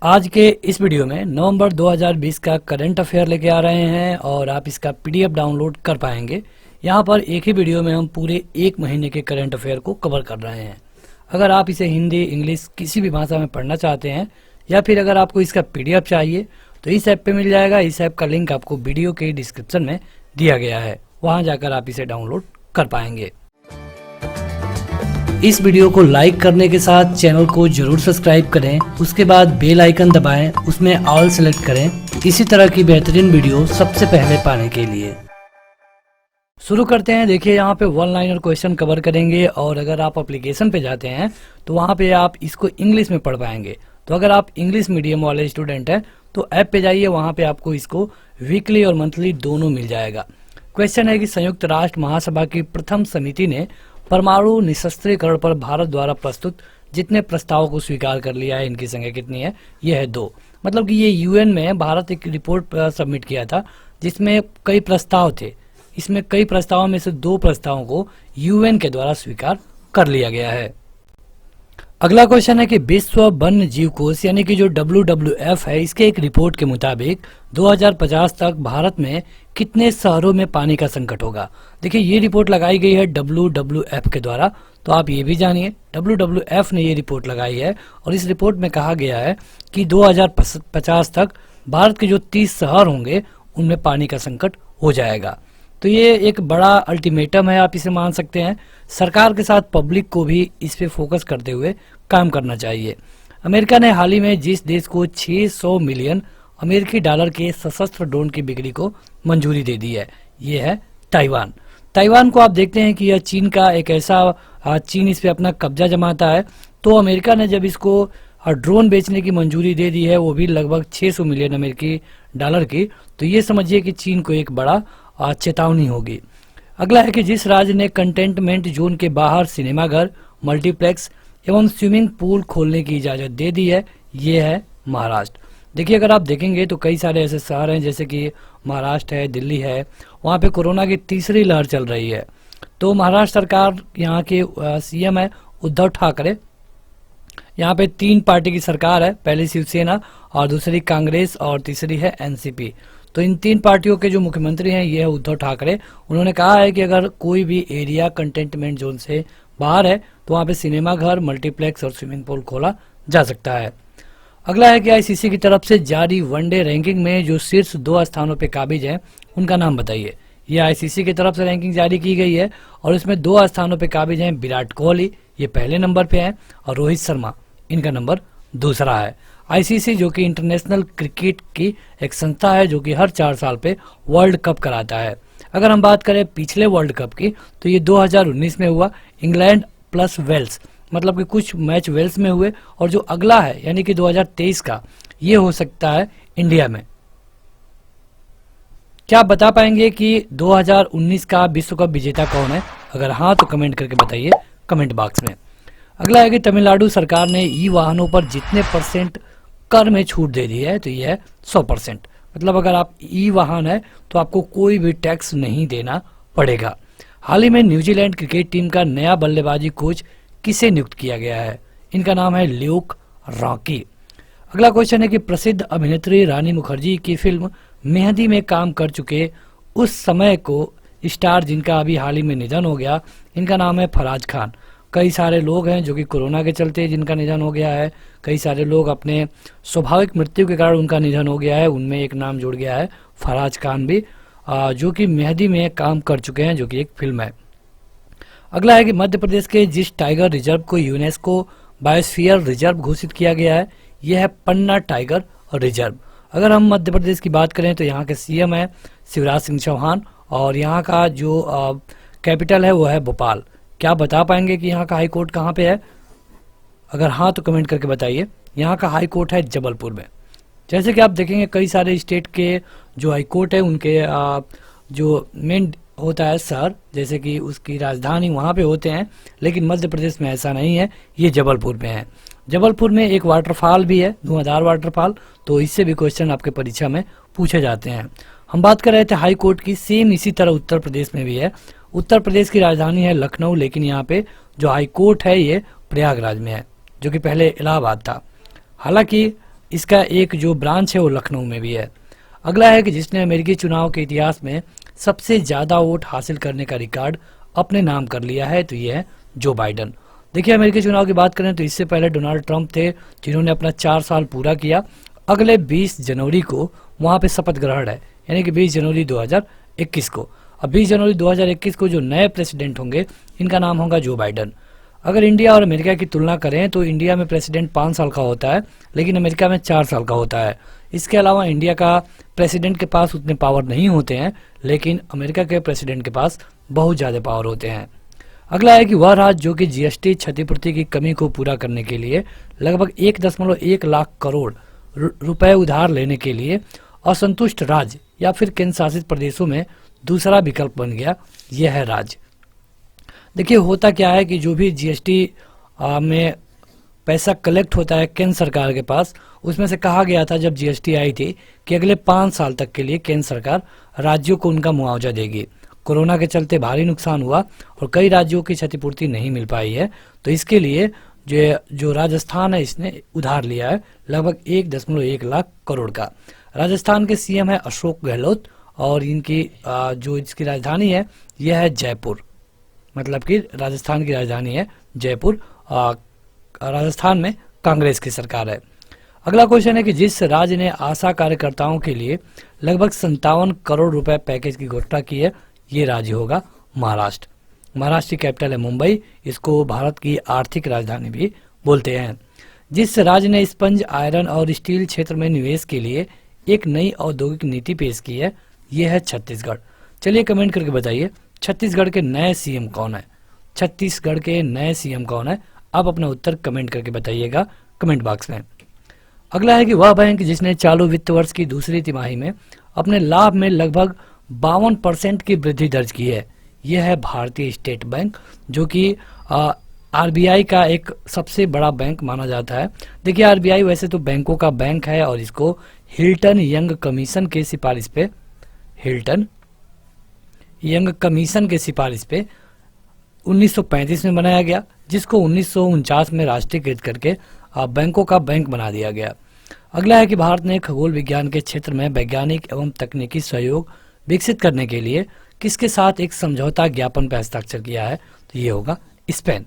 आज के इस वीडियो में नवंबर 2020 का करंट अफेयर लेके आ रहे हैं और आप इसका पीडीएफ डाउनलोड कर पाएंगे। यहाँ पर एक ही वीडियो में हम पूरे एक महीने के करंट अफेयर को कवर कर रहे हैं। अगर आप इसे हिंदी, इंग्लिश किसी भी भाषा में पढ़ना चाहते हैं या फिर अगर आपको इसका पीडीएफ चाहिए तो इस ऐप पे मिल जाएगा। इस ऐप का लिंक आपको वीडियो के डिस्क्रिप्शन में दिया गया है, वहाँ जाकर आप इसे डाउनलोड कर पाएंगे। इस वीडियो को लाइक करने के साथ चैनल को जरूर सब्सक्राइब करें, उसके बाद बेल आइकन दबाएं, उसमें ऑल सेलेक्ट करें इसी तरह की बेहतरीन वीडियो सबसे पहले पाने के लिए। शुरू करते हैं। देखिए यहाँ पे वन लाइनर क्वेश्चन कवर करेंगे और अगर आप एप्लीकेशन पे जाते हैं तो वहाँ पे आप इसको इंग्लिश में पढ़ पाएंगे। तो अगर आप इंग्लिश मीडियम वाले स्टूडेंट हैं तो ऐप पे जाइए, वहाँ पे आपको इसको वीकली और मंथली दोनों मिल जाएगा। क्वेश्चन है कि संयुक्त राष्ट्र महासभा की प्रथम समिति ने परमाणु निशस्त्रीकरण पर भारत द्वारा प्रस्तुत जितने प्रस्तावों को स्वीकार कर लिया है, इनकी संख्या कितनी है? यह है 2। मतलब कि ये यूएन में भारत एक रिपोर्ट सबमिट किया था जिसमें कई प्रस्ताव थे। इसमें कई प्रस्तावों में से 2 प्रस्तावों को यूएन के द्वारा स्वीकार कर लिया गया है। अगला क्वेश्चन है कि विश्व वन्य जीव कोष यानी कि जो WWF है, इसके एक रिपोर्ट के मुताबिक 2050 तक भारत में कितने शहरों में पानी का संकट होगा। देखिए ये रिपोर्ट लगाई गई है WWF के द्वारा, तो आप ये भी जानिए WWF ने ये रिपोर्ट लगाई है और इस रिपोर्ट में कहा गया है कि 2050 तक भारत के जो 30 शहर होंगे उनमें पानी का संकट हो जाएगा। तो ये एक बड़ा अल्टीमेटम है, आप इसे मान सकते हैं। सरकार के साथ पब्लिक को भी इस पे फोकस करते हुए काम करना चाहिए। अमेरिका ने हाल ही में जिस देश को 600 मिलियन अमेरिकी डॉलर के सशस्त्र ड्रोन की बिक्री को मंजूरी दे दी है, ये है ताइवान। ताइवान को आप देखते हैं कि यह चीन का एक ऐसा चीन इस पे अपना कब्जा जमाता है। तो अमेरिका ने जब इसको ड्रोन बेचने की मंजूरी दे दी है, वो भी लगभग 600 मिलियन अमेरिकी डॉलर की, तो ये समझिए कि चीन को एक बड़ा चेतावनी होगी। अगला है कि जिस राज्य ने कंटेनमेंट जोन के बाहर सिनेमाघर, मल्टीप्लेक्स एवं स्विमिंग पूल खोलने की इजाज़त दे दी है, ये है महाराष्ट्र। देखिए अगर आप देखेंगे तो कई सारे ऐसे शहर हैं जैसे कि महाराष्ट्र है, दिल्ली है, वहाँ पे कोरोना की तीसरी लहर चल रही है। तो महाराष्ट्र सरकार, यहाँ के सीएम है उद्धव ठाकरे। यहाँ पे 3 पार्टी की सरकार है, पहली शिवसेना और दूसरी कांग्रेस और तीसरी है एनसीपी। तो इन 3 पार्टियों के जो मुख्यमंत्री हैं ये है उद्धव ठाकरे। उन्होंने कहा है कि अगर कोई भी एरिया कंटेनमेंट जोन से बाहर है तो वहाँ पे सिनेमा घर, मल्टीप्लेक्स और स्विमिंग पूल खोला जा सकता है। अगला है कि आईसीसी की तरफ से जारी वनडे रैंकिंग में जो शीर्ष 2 स्थानों पे काबिज हैं उनका नाम बताइए। ये आईसीसी की तरफ से रैंकिंग जारी की गई है और इसमें 2 स्थानों पे काबिज हैं विराट कोहली, ये पहले नंबर पे हैं, और रोहित शर्मा, इनका नंबर दूसरा है। आईसीसी जो कि इंटरनेशनल क्रिकेट की एक संस्था है जो कि हर 4 साल पे वर्ल्ड कप कराता है। अगर हम बात करें पिछले वर्ल्ड कप की तो ये 2019 में हुआ, इंग्लैंड प्लस वेल्स, मतलब कि कुछ मैच वेल्स में हुए, और जो अगला है यानी कि 2023 का, ये हो सकता है इंडिया में। क्या आप बता पाएंगे कि 2019 का विश्व कप विजेता कौन है? अगर हाँ तो कमेंट करके बताइए कमेंट बॉक्स में। अगला है कि तमिलनाडु सरकार ने ई वाहनों पर जितने % कर में छूट दे दी है, तो यह है 100%। मतलब अगर आप ई वाहन है तो आपको कोई भी टैक्स नहीं देना पड़ेगा। हाल ही में न्यूजीलैंड क्रिकेट टीम का नया बल्लेबाजी कोच किसे नियुक्त किया गया है? इनका नाम है ल्यूक रॉकी। अगला क्वेश्चन है कि प्रसिद्ध अभिनेत्री रानी मुखर्जी की फिल्म मेहंदी में काम कर चुके उस समय को स्टार जिनका अभी हाल ही में निधन हो गया, इनका नाम है फराज खान। कई सारे लोग हैं जो कि कोरोना के चलते जिनका निधन हो गया है, कई सारे लोग अपने स्वाभाविक मृत्यु के कारण उनका निधन हो गया है, उनमें एक नाम जुड़ गया है फराज खान भी, जो कि मेहंदी में काम कर चुके हैं, जो कि एक फिल्म है। अगला है कि मध्य प्रदेश के जिस टाइगर रिजर्व को यूनेस्को बायोस्फीयर रिजर्व घोषित किया गया है, यह है पन्ना टाइगर रिजर्व। अगर हम मध्य प्रदेश की बात करें तो यहाँ के सीएम है शिवराज सिंह चौहान और यहाँ का जो कैपिटल है वो है भोपाल। क्या आप बता पाएंगे कि यहाँ का हाई कोर्ट कहाँ पे है? अगर हाँ तो कमेंट करके बताइए। यहाँ का हाई कोर्ट है जबलपुर में। जैसे कि आप देखेंगे कई सारे स्टेट के जो हाई कोर्ट है उनके जो मेन होता है शहर, जैसे कि उसकी राजधानी वहाँ पे होते हैं, लेकिन मध्य प्रदेश में ऐसा नहीं है, ये जबलपुर में है। जबलपुर में एक वाटरफॉल भी है, धुआंधार वाटरफॉल, तो इससे भी क्वेश्चन आपके परीक्षा में पूछे जाते हैं। हम बात कर रहे थे हाई कोर्ट की, सेम इसी तरह उत्तर प्रदेश में भी है। उत्तर प्रदेश की राजधानी है लखनऊ, लेकिन यहाँ पे जो हाई कोर्ट है ये प्रयागराज में है, जो कि पहले इलाहाबाद था। हालांकि इसका एक जो ब्रांच है वो लखनऊ में भी है। अगला है कि जिसने अमेरिकी चुनाव के इतिहास में सबसे ज़्यादा वोट हासिल करने का रिकॉर्ड अपने नाम कर लिया है, तो ये है जो बाइडन। देखिए अमेरिकी चुनाव की बात करें तो इससे पहले डोनाल्ड ट्रंप थे, जिन्होंने अपना 4 साल पूरा किया। अगले 20 जनवरी को वहाँ पे शपथ ग्रहण है, यानी कि 20 जनवरी 2021 को। अब 20 जनवरी 2021 को जो नए प्रेसिडेंट होंगे इनका नाम होगा जो बाइडन। अगर इंडिया और अमेरिका की तुलना करें तो इंडिया में प्रेसिडेंट 5 साल का होता है, लेकिन अमेरिका में 4 साल का होता है। इसके अलावा इंडिया का प्रेसिडेंट के पास उतने पावर नहीं होते हैं, लेकिन अमेरिका के प्रेसिडेंट के पास बहुत ज़्यादा पावर होते हैं। अगला है कि वह राज्य जो कि जीएसटी क्षतिपूर्ति की कमी को पूरा करने के लिए लगभग 1.1 लाख करोड़ रुपए उधार लेने के लिए असंतुष्ट राज्य या फिर केंद्र शासित प्रदेशों में दूसरा विकल्प बन गया, यह है राज्य। देखिए होता क्या है कि जो भी जीएसटी में पैसा कलेक्ट होता है केंद्र सरकार के पास, उसमें से कहा गया था जब जीएसटी आई थी कि अगले 5 साल तक के लिए केंद्र सरकार राज्यों को उनका मुआवजा देगी। कोरोना के चलते भारी नुकसान हुआ और कई राज्यों की क्षतिपूर्ति नहीं मिल पाई है, तो इसके लिए जो राजस्थान है इसने उधार लिया है लगभग 1.1 लाख करोड़ का। राजस्थान के सीएम है अशोक गहलोत और इनकी जो इसकी राजधानी है यह है जयपुर, मतलब कि राजस्थान की राजधानी है जयपुर। राजस्थान में कांग्रेस की सरकार है। अगला क्वेश्चन है कि जिस राज्य ने आशा कार्यकर्ताओं के लिए लगभग 57 करोड़ रुपए पैकेज की घोषणा की है, ये राज्य होगा महाराष्ट्र। महाराष्ट्र की कैपिटल है मुंबई, इसको भारत की आर्थिक राजधानी भी बोलते हैं। जिस राज्य ने स्पंज आयरन और स्टील क्षेत्र में निवेश के लिए एक नई औद्योगिक नीति पेश की है, यह है छत्तीसगढ़। चलिए कमेंट करके बताइए छत्तीसगढ़ के नए सीएम कौन है। छत्तीसगढ़ के नए सीएम कौन है, आप अपना उत्तर कमेंट करके बताइएगा कमेंट बॉक्स में। अगला है कि वह बैंक जिसने चालू वित्त वर्ष की दूसरी तिमाही में अपने लाभ में लगभग 52% की वृद्धि दर्ज की है, यह है भारतीय स्टेट बैंक, जो कि आरबीआई का एक सबसे बड़ा बैंक माना जाता है। देखिए आरबीआई वैसे तो बैंकों का बैंक है और इसको हिल्टन यंग कमीशन के सिफारिश पे 1935 में बनाया गया, जिसको 1949 में राष्ट्रीयकृत करके बैंकों का बैंक बना दिया गया। अगला है कि भारत ने खगोल विज्ञान के क्षेत्र में वैज्ञानिक एवं तकनीकी सहयोग विकसित करने के लिए किसके साथ एक समझौता ज्ञापन पर हस्ताक्षर किया है, तो ये होगा स्पेन।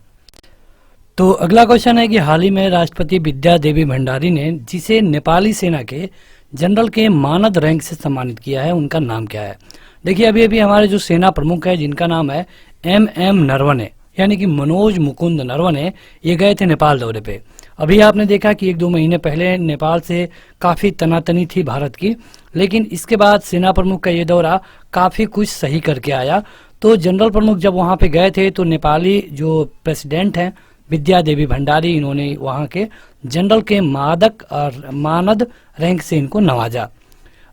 तो अगला क्वेश्चन है कि हाल ही में राष्ट्रपति विद्या देवी भंडारी ने जिसे नेपाली सेना के जनरल के मानद रैंक से सम्मानित किया है, उनका नाम क्या है। देखिए अभी अभी हमारे जो सेना प्रमुख है जिनका नाम है MM नरवणे, यानी कि मनोज मुकुंद नरवणे, ये गए थे नेपाल दौरे पे। अभी आपने देखा कि 1-2 महीने पहले नेपाल से काफ़ी तनातनी थी भारत की, लेकिन इसके बाद सेना प्रमुख का ये दौरा काफ़ी कुछ सही करके आया। तो जनरल प्रमुख जब वहाँ पे गए थे तो नेपाली जो प्रेसिडेंट हैं विद्या देवी भंडारी, इन्होंने वहाँ के जनरल के मानद रैंक से इनको नवाजा।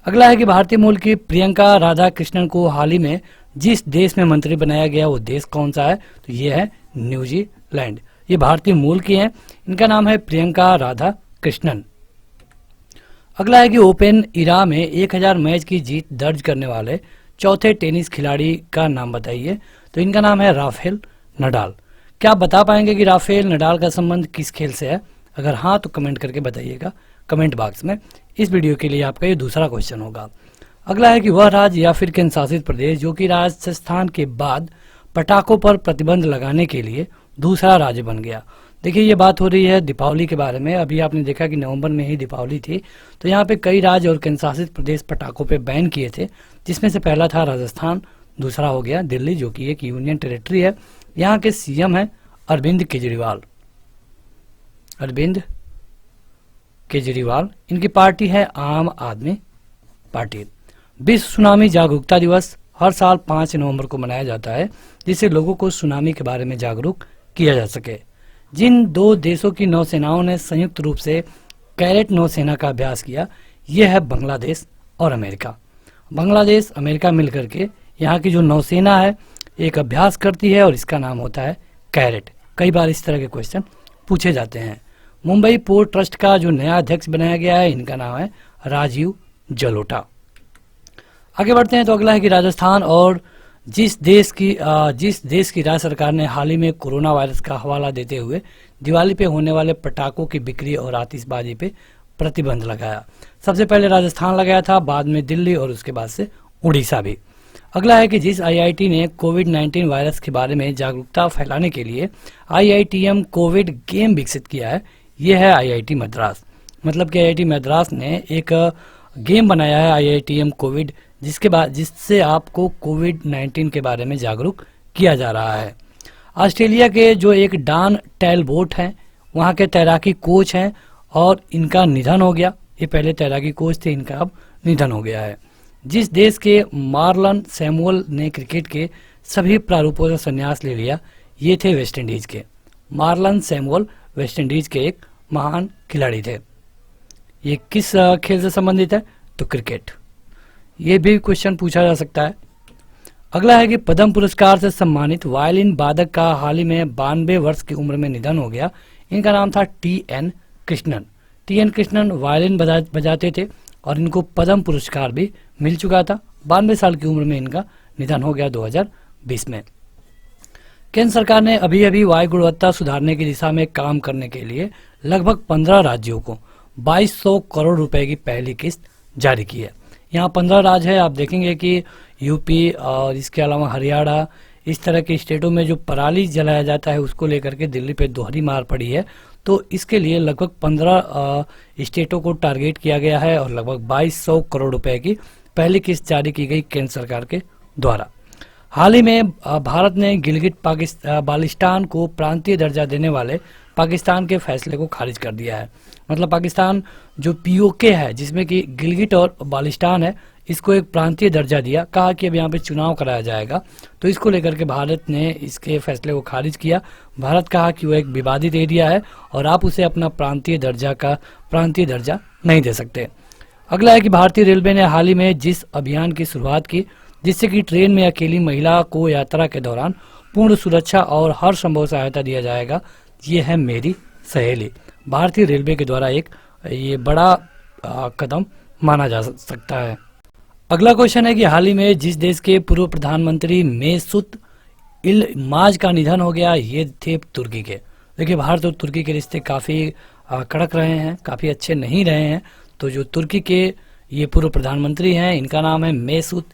अगला है कि भारतीय मूल की प्रियंका राधा कृष्णन को हाल ही में जिस देश में मंत्री बनाया गया वो देश कौन सा है, तो ये है न्यूजीलैंड। ये भारतीय मूल की हैं, इनका नाम है प्रियंका राधा कृष्णन। अगला है कि ओपन इरा में 1000 मैच की जीत दर्ज करने वाले चौथे टेनिस खिलाड़ी का नाम बताइए, तो इनका नाम है राफेल नडाल। क्या आप बता पाएंगे कि राफेल नडाल का संबंध किस खेल से है? अगर हाँ तो कमेंट करके बताइएगा कमेंट बॉक्स में। इस वीडियो के लिए आपका ये दूसरा क्वेश्चन होगा। अगला है कि वह राज्य या फिर केंद्र शासित प्रदेश जो कि राजस्थान के बाद पटाखों पर प्रतिबंध लगाने के लिए दूसरा राज्य बन गया। देखिए ये बात हो रही है दीपावली के बारे में। अभी आपने देखा कि नवंबर में ही दीपावली थी, तो यहाँ पे कई राज्य और केंद्र शासित प्रदेश पटाखों पे बैन किए थे, जिसमें से पहला था राजस्थान, दूसरा हो गया दिल्ली जो कि एक यूनियन टेरिटरी है। यहाँ के सीएम है अरविंद केजरीवाल, इनकी पार्टी है आम आदमी पार्टी। विश्व सुनामी जागरूकता दिवस हर साल 5 नवंबर को मनाया जाता है, जिससे लोगों को सुनामी के बारे में जागरूक किया जा सके। जिन 2 देशों की नौसेनाओं ने संयुक्त रूप से कैरेट नौसेना का अभ्यास किया, यह है बांग्लादेश और अमेरिका। बांग्लादेश अमेरिका मिलकर के यहाँ की जो नौसेना है एक अभ्यास करती है और इसका नाम होता है कैरेट। कई बार इस तरह के क्वेश्चन पूछे जाते हैं। मुंबई पोर्ट ट्रस्ट का जो नया अध्यक्ष बनाया गया है, इनका नाम है राजीव जलोटा। आगे बढ़ते हैं तो अगला है कि राजस्थान और जिस देश की राज्य सरकार ने हाल ही में कोरोना वायरस का हवाला देते हुए दिवाली पे होने वाले पटाखों की बिक्री और आतिशबाजी पे प्रतिबंध लगाया। सबसे पहले राजस्थान लगाया था, बाद में दिल्ली और उसके बाद से उड़ीसा भी। अगला है कि जिस आईआईटी ने कोविड-19 वायरस के बारे में जागरूकता फैलाने के लिए आईआईटीएम कोविड गेम विकसित किया है, यह है आईआईटी मद्रास। मतलब कि आईआईटी मद्रास ने एक गेम बनाया है आईआईटीएम कोविड, जिससे आपको कोविड-19 के बारे में जागरूक किया जा रहा है। ऑस्ट्रेलिया के जो एक डॉन टैलबोट हैं, वहाँ के तैराकी कोच हैं और इनका निधन हो गया। ये पहले तैराकी कोच थे, इनका अब निधन हो गया है। जिस देश के मार्लन सैमुअल ने क्रिकेट के सभी प्रारूपों से संन्यास ले लिया, ये थे वेस्ट इंडीज के। मार्लन सैमुअल वेस्ट इंडीज के एक महान खिलाड़ी थे। ये किस खेल से संबंधित है? तो क्रिकेट। ये भी क्वेश्चन पूछा जा सकता है। अगला है कि पद्म पुरस्कार से सम्मानित वायलिन वादक का हाल ही में 92 वर्ष की उम्र में निधन हो गया। इनका नाम था TN. Krishnan. TN. Krishnan violin बजाते थे और इनको पद्म पुरस्कार भी मिल चुका था। 92 साल की उम्र में इनका निधन हो गया 2020 में। केंद्र सरकार ने अभी अभी वायु गुणवत्ता सुधारने की दिशा में काम करने के लिए लगभग 15 राज्यों को 2200 करोड़ रुपए की पहली किस्त जारी की है। यहाँ 15 राज्य है। आप देखेंगे कि यूपी और इसके अलावा हरियाणा, इस तरह के स्टेटों में जो पराली जलाया जाता है उसको लेकर के दिल्ली पे दोहरी मार पड़ी है। तो इसके लिए लगभग 15 स्टेटों को टारगेट किया गया है और लगभग 2200 करोड़ रुपए की पहली किस्त जारी की गई केंद्र सरकार के द्वारा। हाल ही में भारत ने गिलगिट बाल्टिस्तान को प्रांतीय दर्जा देने वाले पाकिस्तान के फैसले को खारिज कर दिया है। मतलब पाकिस्तान जो पीओके है, जिसमें कि गिलगिट और बाल्टिस्तान है, इसको एक प्रांतीय दर्जा दिया। कहा कि अब यहाँ पे चुनाव कराया जाएगा, तो इसको लेकर के भारत ने इसके फैसले को खारिज किया। भारत कहा कि वो एक विवादित एरिया है और आप उसे अपना प्रांतीय दर्जा नहीं दे सकते। अगला है कि भारतीय रेलवे ने हाल ही में जिस अभियान की शुरुआत की, जिससे कि ट्रेन में अकेली महिला को यात्रा के दौरान पूर्ण सुरक्षा और हर संभव सहायता दिया जाएगा, ये है मेरी सहेली। भारतीय रेलवे के द्वारा एक ये बड़ा कदम माना जा सकता है। अगला क्वेश्चन है कि हाल ही में जिस देश के पूर्व प्रधानमंत्री मेसूत इल्माज का निधन हो गया, ये थे तुर्की के। देखिए, भारत और तुर्की के रिश्ते काफ़ी कड़क रहे हैं, काफ़ी अच्छे नहीं रहे हैं। तो जो तुर्की के ये पूर्व प्रधानमंत्री हैं, इनका नाम है मेसूत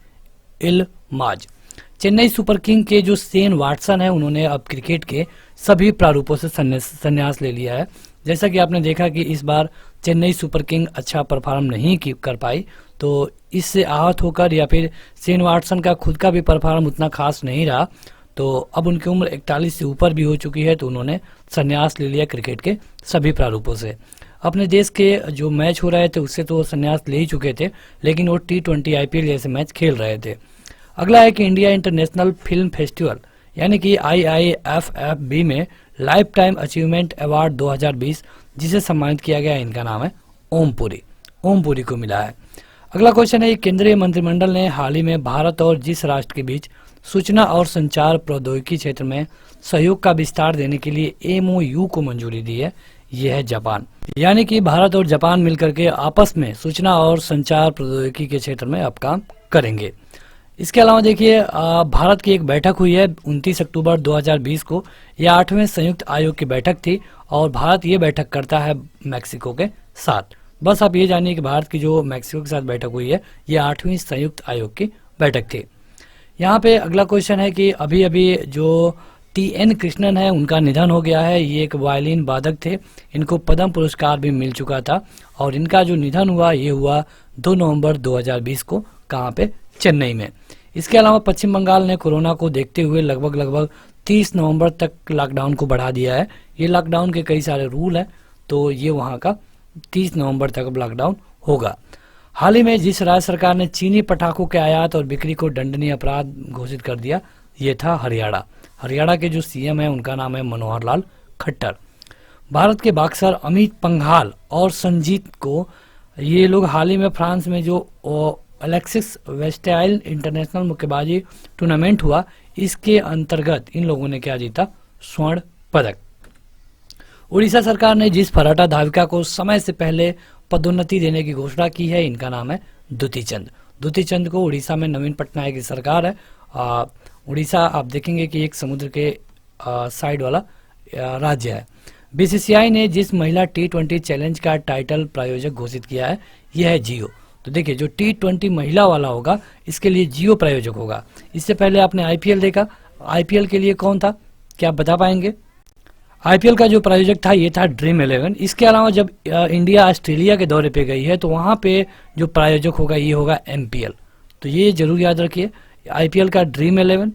इल्माज। चेन्नई सुपर किंग के जो शेन वाटसन है, उन्होंने अब क्रिकेट के सभी प्रारूपों से संन्यास ले लिया है। जैसा कि आपने देखा कि इस बार चेन्नई सुपर किंग अच्छा परफॉर्म नहीं कर पाई, तो इससे आहत होकर या फिर शेन वाटसन का खुद का भी परफॉर्म उतना खास नहीं रहा, तो अब उनकी उम्र 41 से ऊपर भी हो चुकी है, तो उन्होंने संन्यास ले लिया क्रिकेट के सभी प्रारूपों से। अपने देश के जो मैच हो रहे थे उससे तो संन्यास ले ही चुके थे, लेकिन वो T20 IPL जैसे मैच खेल रहे थे। अगला है कि इंडिया इंटरनेशनल फिल्म फेस्टिवल यानी कि IIFFB में लाइफ टाइम अचीवमेंट अवार्ड 2020 जिसे सम्मानित किया गया, इनका नाम है ओम पुरी को मिला है। अगला क्वेश्चन है, केंद्रीय मंत्रिमंडल ने हाल ही में भारत और जिस राष्ट्र के बीच सूचना और संचार प्रौद्योगिकी क्षेत्र में सहयोग का विस्तार देने के लिए MOU को मंजूरी दी है, यह है जापान। यानी कि भारत और जापान मिलकर के आपस में सूचना और संचार प्रौद्योगिकी के क्षेत्र में अब काम करेंगे। इसके अलावा देखिए, भारत की एक बैठक हुई है 29 अक्टूबर 2020 को। यह 8वें संयुक्त आयोग की बैठक थी और भारत ये बैठक करता है मैक्सिको के साथ। बस आप ये जानिए कि भारत की जो मैक्सिको के साथ बैठक हुई है, ये 8वीं संयुक्त आयोग की बैठक थी। यहाँ पे अगला क्वेश्चन है कि अभी अभी जो T.N. कृष्णन है, उनका निधन हो गया है। ये एक वायलिन वादक थे, इनको पद्म पुरस्कार भी मिल चुका था और इनका जो निधन हुआ, ये हुआ 2 नवंबर 2020 को। कहाँ पे? चेन्नई में। इसके अलावा पश्चिम बंगाल ने कोरोना को देखते हुए लगभग 30 नवंबर तक लॉकडाउन को बढ़ा दिया है। ये लॉकडाउन के कई सारे रूल हैं, तो ये वहाँ का 30 नवंबर तक लॉकडाउन होगा। हाल ही में जिस राज्य सरकार ने चीनी पटाखों के आयात और बिक्री को दंडनीय अपराध घोषित कर दिया, ये था हरियाणा के जो CM है, उनका नाम है मनोहर लाल खट्टर। भारत के बॉक्सर अमित पंघाल और संजीत को, ये लोग हाल ही में फ्रांस में जो अलेक्सिस वेस्टाइल इंटरनेशनल मुक्केबाजी टूर्नामेंट हुआ, इसके अंतर्गत इन लोगों ने क्या जीता? स्वर्ण पदक। उड़ीसा सरकार ने जिस फर्राटा धाविका को समय से पहले पदोन्नति देने की घोषणा की है, इनका नाम है दुती चंद को उड़ीसा में नवीन पटनायक की सरकार है। उड़ीसा आप देखेंगे कि एक समुद्र के साइड वाला राज्य है। बीसीसीआई ने जिस महिला T20 चैलेंज का टाइटल प्रायोजक घोषित किया है यह है जियो। तो देखिए जो T20 महिला वाला होगा इसके लिए जियो प्रायोजक होगा। इससे पहले आपने आईपीएल देखा, आईपीएल के लिए कौन था, क्या आप बता पाएंगे? आईपीएल का जो प्रायोजक था ये था ड्रीम11। इसके अलावा जब इंडिया ऑस्ट्रेलिया के दौरे पे गई है तो वहाँ पे जो प्रायोजक होगा ये होगा एमपीएल। तो ये जरूर याद रखिए, आईपीएल का ड्रीम11,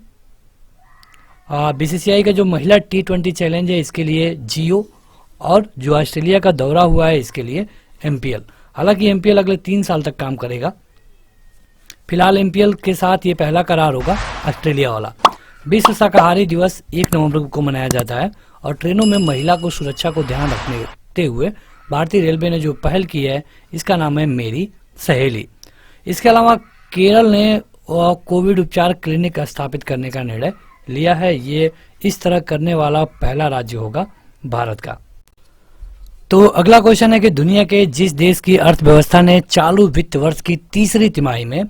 बीसीसीआई का जो महिला T20 चैलेंज है इसके लिए जियो, और जो ऑस्ट्रेलिया का दौरा हुआ है इसके लिए एमपीएल। हालांकि एमपीएल अगले 3 साल तक काम करेगा। फिलहाल एमपीएल के साथ ये पहला करार होगा ऑस्ट्रेलिया वाला। विश्व शाकाहारी दिवस 1 नवंबर को मनाया जाता है और ट्रेनों में महिला को सुरक्षा को ध्यान रखते हुए भारतीय रेलवे ने जो पहल की है इसका नाम है मेरी सहेली। इसके अलावा केरल ने कोविड उपचार क्लिनिक स्थापित करने का निर्णय लिया है। ये इस तरह करने वाला पहला राज्य होगा भारत का। तो अगला क्वेश्चन है कि दुनिया के जिस देश की अर्थव्यवस्था ने चालू वित्त वर्ष की तीसरी तिमाही में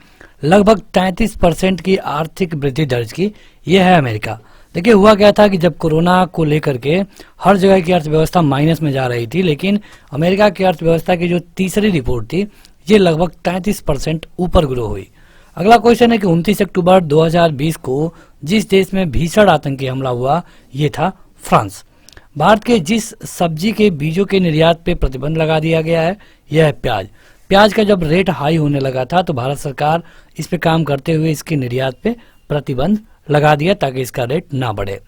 लगभग 33% की आर्थिक वृद्धि दर्ज की, यह है अमेरिका। देखिए हुआ क्या था कि जब कोरोना को लेकर के हर जगह की अर्थव्यवस्था माइनस में जा रही थी, लेकिन अमेरिका की अर्थव्यवस्था की जो तीसरी रिपोर्ट थी ये लगभग 33% ऊपर ग्रो हुई। अगला क्वेश्चन है कि 29 अक्टूबर 2020 को जिस देश में भीषण आतंकी हमला हुआ ये था फ्रांस। भारत के जिस सब्जी के बीजों के निर्यात पे प्रतिबंध लगा दिया गया है यह है प्याज। प्याज का जब रेट हाई होने लगा था तो भारत सरकार इस पे काम करते हुए इसके निर्यात पे प्रतिबंध लगा दिया ताकि इसका रेट ना बढ़े।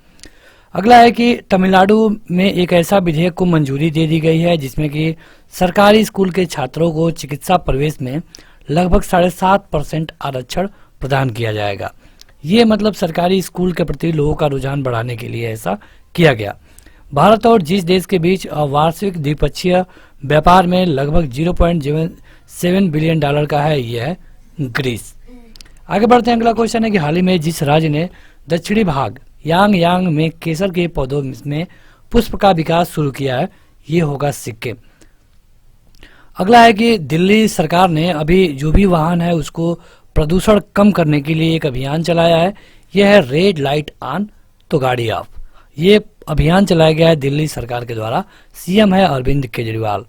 अगला है कि तमिलनाडु में एक ऐसा विधेयक को मंजूरी दे दी गई है जिसमें कि सरकारी स्कूल के छात्रों को चिकित्सा प्रवेश में लगभग 7.5% आरक्षण प्रदान किया जाएगा। ये मतलब सरकारी स्कूल के प्रति लोगों का रुझान बढ़ाने के लिए ऐसा किया गया। भारत और जिस देश के बीच वार्षिक द्विपक्षीय व्यापार में लगभग 0.7 बिलियन डॉलर का है यह है ग्रीस। आगे बढ़ते हैं, अगला क्वेश्चन है कि हाल ही में जिस राज्य ने दक्षिणी भाग यांग में केसर के पौधों में पुष्प का विकास शुरू किया है ये होगा सिक्किम। अगला है कि दिल्ली सरकार ने अभी जो भी वाहन है उसको प्रदूषण कम करने के लिए एक अभियान चलाया है, यह है रेड लाइट ऑन तो गाड़ी ऑफ। ये अभियान चलाया गया है दिल्ली सरकार के द्वारा, सीएम है अरविंद केजरीवाल।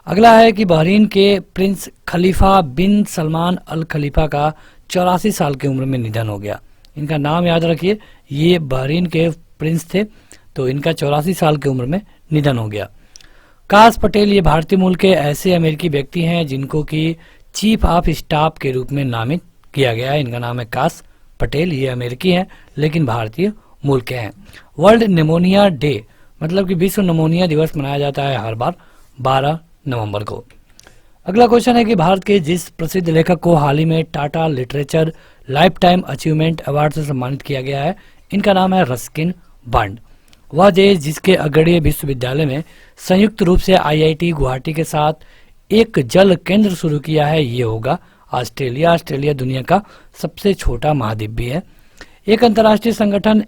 अगला है कि बहरीन के प्रिंस खलीफा बिन सलमान अल खलीफा का 84 साल की उम्र में निधन हो गया। इनका नाम याद रखिए, ये बहरीन के प्रिंस थे तो इनका 84 साल की उम्र में निधन हो गया। काश पटेल ये भारतीय मूल के ऐसे अमेरिकी व्यक्ति हैं जिनको कि चीफ ऑफ स्टाफ के रूप में नामित किया गया है। इनका नाम है काश पटेल, ये अमेरिकी हैं लेकिन भारतीय मूल के हैं। वर्ल्ड निमोनिया डे मतलब कि विश्व निमोनिया दिवस मनाया जाता है हर बार 12 नवंबर को। अगला क्वेश्चन है कि भारत के जिस प्रसिद्ध लेखक को हाल ही में Tata literature life time achievement award से सम्मानित किया गया है, इनका नाम है रस्किन बॉन्ड। वह देश जिसके अग्रणी विश्वविद्यालय में संयुक्त रूप से आईआईटी गुवाहाटी के साथ एक जल केंद्र शुरू किया है ये होगा ऑस्ट्रेलिया। ऑस्ट्रेलिया दुनिया का सबसे छोटा महाद्वीप भी है। एक अंतर्राष्ट्रीय संगठन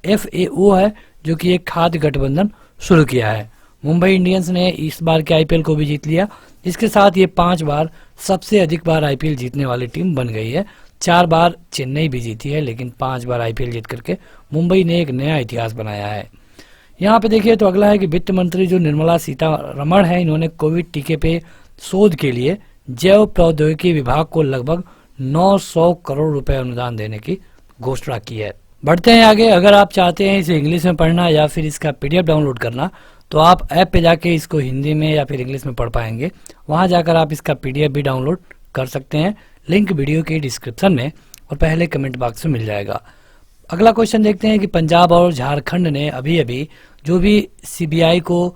FAO है जो कि एक खाद्य गठबंधन शुरू किया है। मुंबई इंडियंस ने इस बार के आईपीएल को भी जीत लिया। इसके साथ ये 5 बार सबसे अधिक बार आईपीएल जीतने वाली टीम बन गई है। 4 बार चेन्नई भी जीती है लेकिन 5 बार आईपीएल जीत करके मुंबई ने एक नया इतिहास बनाया है। यहाँ पे देखिए तो अगला है कि वित्त मंत्री जो निर्मला सीतारमण है, इन्होंने कोविड टीके पे शोध के लिए जैव प्रौद्योगिकी विभाग को लगभग 900 करोड़ रुपए अनुदान देने की घोषणा की है। बढ़ते हैं आगे। अगर आप चाहते हैं इसे इंग्लिश में पढ़ना या फिर इसका पीडीएफ डाउनलोड करना तो आप ऐप पे जाके इसको हिंदी में या फिर इंग्लिश में पढ़ पाएंगे। वहां जाकर आप इसका पीडीएफ भी डाउनलोड कर सकते हैं, लिंक वीडियो के डिस्क्रिप्शन में और पहले कमेंट बॉक्स में मिल जाएगा। अगला क्वेश्चन देखते हैं कि पंजाब और झारखंड ने अभी जो भी सीबीआई को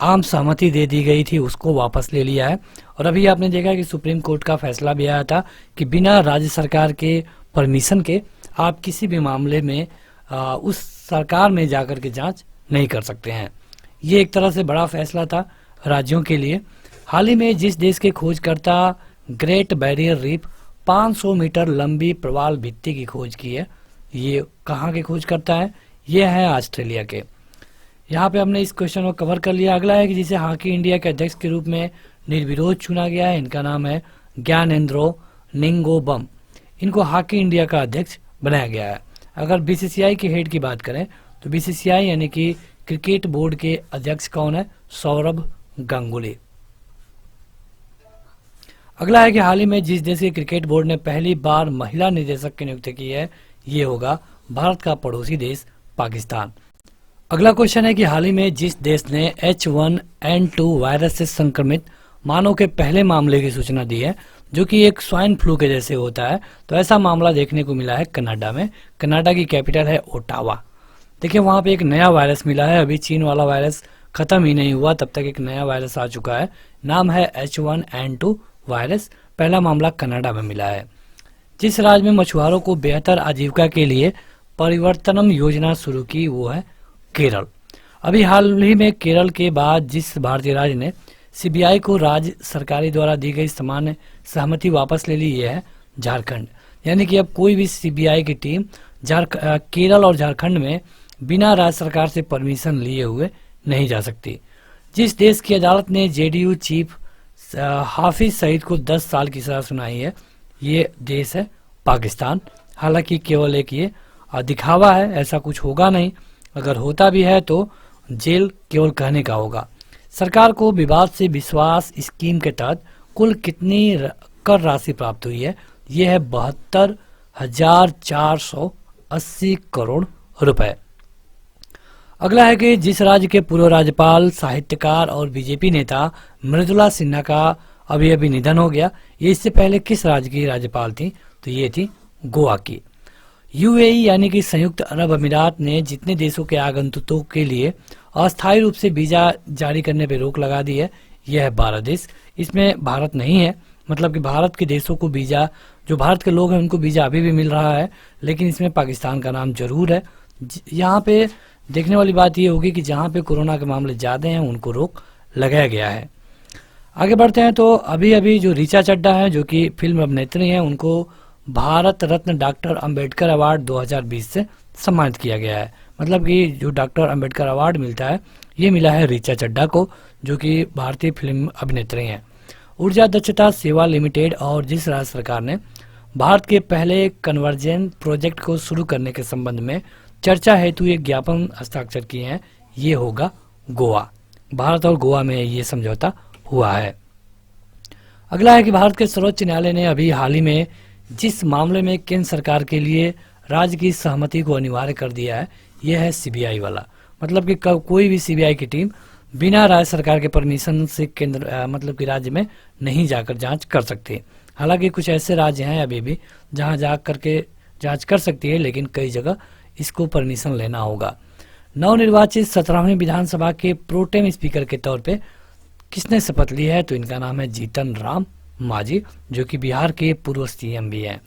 आम सहमति दे दी गई थी उसको वापस ले लिया है। और अभी आपने देखा कि सुप्रीम कोर्ट का फैसला भी आया था कि बिना राज्य सरकार के परमिशन के आप किसी भी मामले में उस सरकार में जाकर के जांच नहीं कर सकते हैं। ये एक तरह से बड़ा फैसला था राज्यों के लिए। हाल ही में जिस देश के खोजकर्ता ग्रेट बैरियर रीफ 500 मीटर लंबी प्रवाल भित्ति की खोज की है, ये कहाँ के खोज करता है? ये है ऑस्ट्रेलिया के। यहाँ पे हमने इस क्वेश्चन को कवर कर लिया। अगला है कि जिसे हॉकी इंडिया के अध्यक्ष के रूप में निर्विरोध चुना गया है, इनका नाम है ज्ञानेंद्रो निंगोबम। इनको हॉकी इंडिया का अध्यक्ष बनाया गया है। अगर बीसीसीआई के हेड की बात करें तो बीसीसीआई यानी कि क्रिकेट बोर्ड के अध्यक्ष कौन है? सौरभ गांगुली। अगला है कि हाल ही में जिस देश के क्रिकेट बोर्ड ने पहली बार महिला निदेशक की नियुक्ति की है, ये होगा भारत का पड़ोसी देश पाकिस्तान। अगला क्वेश्चन है कि हाल ही में जिस देश ने H1N2 वायरस से संक्रमित मानव के पहले मामले की सूचना दी है, जो कि एक स्वाइन फ्लू के जैसे होता है, तो ऐसा मामला देखने को मिला है कनाडा में। कनाडा की कैपिटल है ओटावा। देखिए वहां पे एक नया वायरस मिला है, अभी चीन वाला वायरस खत्म ही नहीं हुआ तब तक एक नया वायरस आ चुका है, नाम है H1N2 वायरस। पहला मामला कनाडा में मिला है। जिस राज्य में मछुआरों को बेहतर आजीविका के लिए परिवर्तनम योजना शुरू की वो है केरल। अभी हाल ही में केरल के बाद जिस भारतीय राज्य ने सीबीआई को राज्य सरकारी द्वारा दी गई सामान्य सहमति वापस ले ली है झारखंड। यानी कि अब कोई भी सीबीआई की टीम केरल और झारखंड में बिना राज्य सरकार से परमिशन लिए हुए नहीं जा सकती। जिस देश की अदालत ने जेडीयू चीफ हाफिज सईद को 10 साल की सजा सुनाई है, ये देश है पाकिस्तान। हालांकि केवल एक ये दिखावा है, ऐसा कुछ होगा नहीं, अगर होता भी है तो जेल केवल कहने का होगा। सरकार को विवाद से विश्वास स्कीम के तहत कुल कितनी कर राशि प्राप्त हुई है? ये है 72,480 करोड़ रुपए। अगला है कि जिस राज्य के पूर्व राज्यपाल, साहित्यकार और बीजेपी नेता मृदुला सिन्हा का अभी निधन हो गया, ये इससे पहले किस राज्य की राज्यपाल थी? तो ये थी गोवा की। यूएई यानी कि संयुक्त अरब अमीरात ने जितने देशों के आगंतुकों के लिए अस्थायी रूप से वीजा जारी करने पर रोक लगा दी है, यह है 12 देश। इसमें भारत नहीं है, मतलब कि भारत के देशों को वीजा, जो भारत के लोग हैं उनको वीजा अभी भी मिल रहा है, लेकिन इसमें पाकिस्तान का नाम जरूर है। यहाँ पे देखने वाली बात ये होगी कि जहाँ पे कोरोना के मामले ज़्यादा हैं उनको रोक लगाया गया है। आगे बढ़ते हैं तो अभी जो ऋचा चड्ढा है, जो कि फिल्म अभिनेत्री हैं, उनको भारत रत्न डॉक्टर अंबेडकर अवार्ड 2020 से सम्मानित किया गया है। मतलब कि जो डॉक्टर अंबेडकर अवार्ड मिलता है ये मिला है ऋचा चड्ढा को, जो कि भारतीय फिल्म अभिनेत्री हैं। ऊर्जा दक्षता सेवा लिमिटेड और जिस राज्य सरकार ने भारत के पहले कन्वर्जेंस प्रोजेक्ट को शुरू करने के संबंध में चर्चा हेतु एक ज्ञापन हस्ताक्षर किए हैं, ये होगा गोवा। भारत और गोवा में ये समझौता हुआ है। अगला है कि भारत के सर्वोच्च न्यायालय ने अभी हाल ही में जिस मामले में केंद्र सरकार के लिए राज्य की सहमति को अनिवार्य कर दिया है, यह है सीबीआई वाला। मतलब कि कोई भी सीबीआई की टीम बिना राज्य सरकार के परमिशन से केंद्र मतलब कि राज्य में नहीं जाकर जांच कर सकती। हालांकि कुछ ऐसे राज्य हैं अभी भी जहां जा करके जांच कर सकती है, लेकिन कई जगह इसको परमिशन लेना होगा। नवनिर्वाचित 17वीं विधानसभा के प्रोटेम स्पीकर के तौर पे किसने शपथ ली है? तो इनका नाम है जीतन राम मांझी, जो कि बिहार के पूर्व सीएम भी हैं।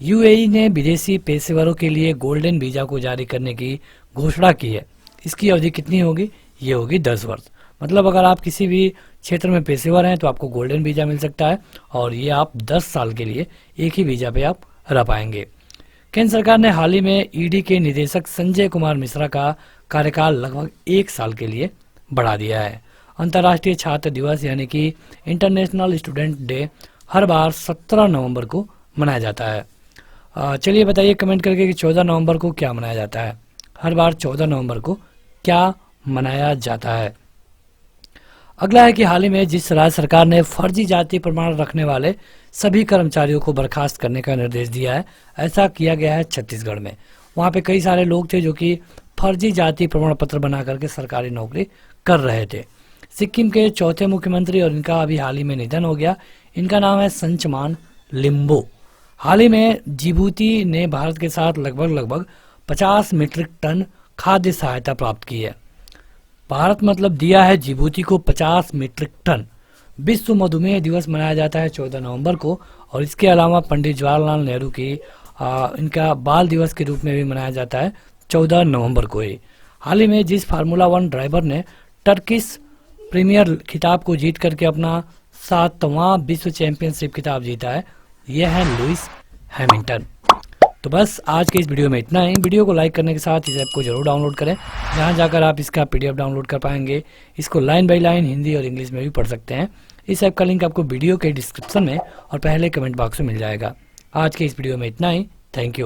यूएई ने विदेशी पेशेवरों के लिए गोल्डन वीजा को जारी करने की घोषणा की है। इसकी अवधि कितनी होगी? ये होगी 10 वर्ष। मतलब अगर आप किसी भी क्षेत्र में पेशेवर हैं तो आपको गोल्डन वीजा मिल सकता है, और ये आप 10 साल के लिए एक ही वीजा पे आप रह पाएंगे। केंद्र सरकार ने हाल ही में ईडी के निदेशक संजय कुमार मिश्रा का कार्यकाल लगभग 1 साल के लिए बढ़ा दिया है। अंतर्राष्ट्रीय छात्र दिवस यानी कि इंटरनेशनल स्टूडेंट डे हर बार 17 नवंबर को मनाया जाता है। चलिए बताइए कमेंट करके कि 14 नवंबर को क्या मनाया जाता है? हर बार 14 नवंबर को क्या मनाया जाता है? अगला है कि हाल ही में जिस राज्य सरकार ने फर्जी जाति प्रमाण रखने वाले सभी कर्मचारियों को बर्खास्त करने का निर्देश दिया है, ऐसा किया गया है छत्तीसगढ़ में। वहाँ पे कई सारे लोग थे जो कि फर्जी जाति प्रमाण पत्र बना करके सरकारी नौकरी कर रहे थे। सिक्किम के चौथे मुख्यमंत्री, और इनका अभी हाल ही में निधन हो गया, इनका नाम है संचमान लिम्बो। हाल ही में जिबूती ने भारत के साथ लगभग 50 मीट्रिक टन खाद्य सहायता प्राप्त की है। भारत मतलब दिया है जिबूती को 50 मीट्रिक टन। विश्व मधुमेह दिवस मनाया जाता है 14 नवंबर को, और इसके अलावा पंडित जवाहरलाल नेहरू की इनका बाल दिवस के रूप में भी मनाया जाता है 14 नवंबर को ही। हाल ही में जिस फार्मूला 1 ड्राइवर ने टर्किश प्रीमियर खिताब को जीत करके अपना 7वां विश्व चैंपियनशिप खिताब जीता है, यह है लुइस हैमिल्टन। तो बस आज के इस वीडियो में इतना ही। वीडियो को लाइक करने के साथ इस ऐप को जरूर डाउनलोड करें, जहां जाकर आप इसका PDF डाउनलोड कर पाएंगे। इसको लाइन बाय लाइन हिंदी और इंग्लिश में भी पढ़ सकते हैं। इस ऐप का लिंक आपको वीडियो के डिस्क्रिप्शन में और पहले कमेंट बॉक्स में मिल जाएगा। आज के इस वीडियो में इतना ही। Thank you.